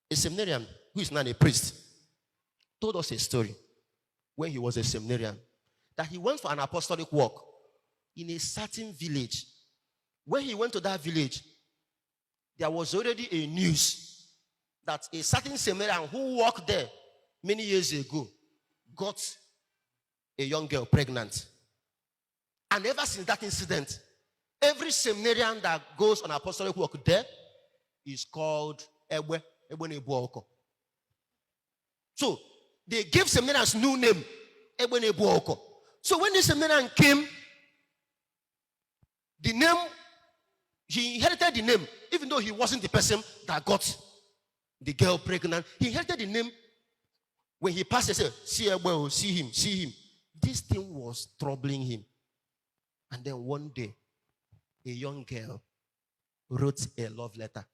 A seminarian who is now a priest told us a story when he was a seminarian that he went for an apostolic work in a certain village. When he went to that village, there was already a news that a certain seminarian who worked there many years ago got a young girl pregnant. And ever since that incident, every seminarian that goes on apostolic work there is called Ewe Nebuoko. So they gave seminarians new name, Ewe Nebuoko. So when this seminarian came, the name, he inherited the name, even though he wasn't the person that got the girl pregnant. He inherited the name. When he passed, he said, see Ewe, see him, see him. This thing was troubling him. And then one day, a young girl wrote a love letter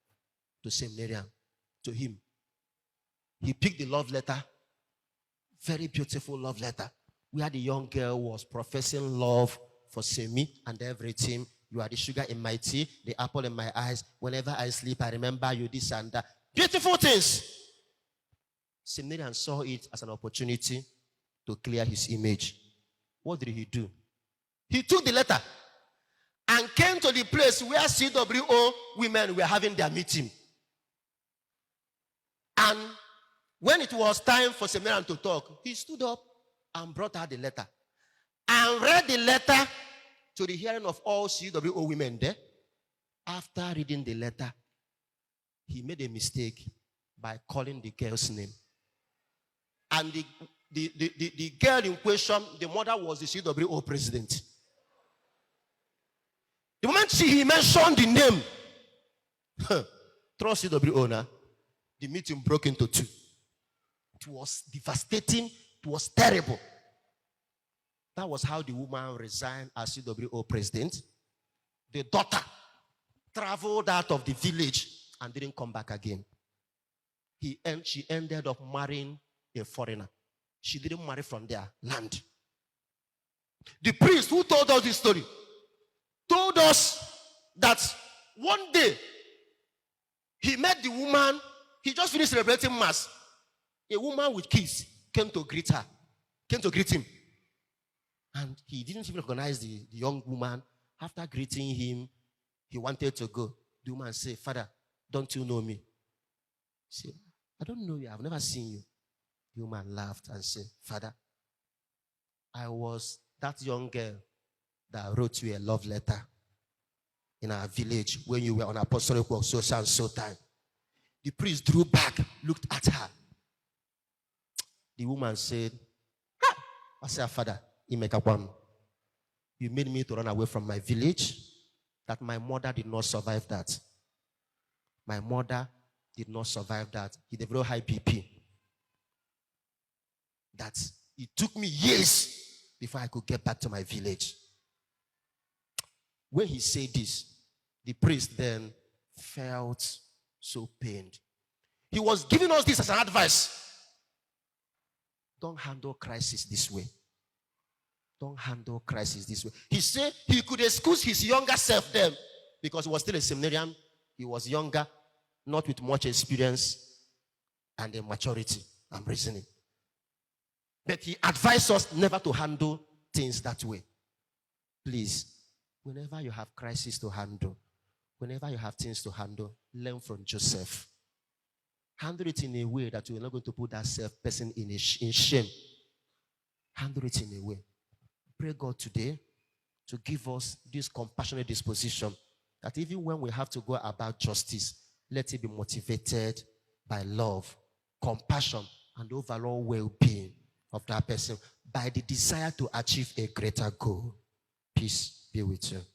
to seminarian, to him. He picked the love letter, very beautiful love letter, where the young girl was professing love for Semi and everything. You are the sugar in my tea, the apple in my eyes. Whenever I sleep, I remember you, this and that. Beautiful things. Seminarian saw it as an opportunity to clear his image. What did he do? He took the letter and came to the place where CWO women were having their meeting. And when it was time for seminarian to talk, he stood up and brought out the letter and read the letter to the hearing of all CWO women there. After reading the letter, he made a mistake by calling the girl's name. And the girl in question, the mother was the CWO president. The moment he mentioned the name, trust CWO now, the meeting broke into two. It was devastating. It was terrible. That was how the woman resigned as CWO president. The daughter traveled out of the village and didn't come back again. She ended up marrying a foreigner. She didn't marry from their land. The priest who told us this story told us that one day he met the woman. He just finished celebrating mass. A woman with kids came to greet him. And he didn't even recognize the young woman. After greeting him, he wanted to go. The woman said, "Father, don't you know me?" He said, "I don't know you. I've never seen you." The woman laughed and said, "Father, I was that young girl that wrote you a love letter in our village when you were on apostolic work so and so time." The priest drew back, looked at her. The woman said, "I said, Father, you made me to run away from my village, that my mother did not survive that. My mother did not survive that. He developed high BP. That it took me years before I could get back to my village." When he said this, the priest then felt so pained. He was giving us this as an advice. Don't handle crisis this way. Don't handle crisis this way. He said he could excuse his younger self then because he was still a seminarian. He was younger, not with much experience and a maturity and reasoning. But he advised us never to handle things that way. Please, whenever you have crisis to handle, whenever you have things to handle, learn from Joseph. Handle it in a way that you're not going to put that person in shame. Handle it in a way. Pray God today to give us this compassionate disposition that even when we have to go about justice, let it be motivated by love, compassion, and overall well-being of that person by the desire to achieve a greater goal. Peace be with you.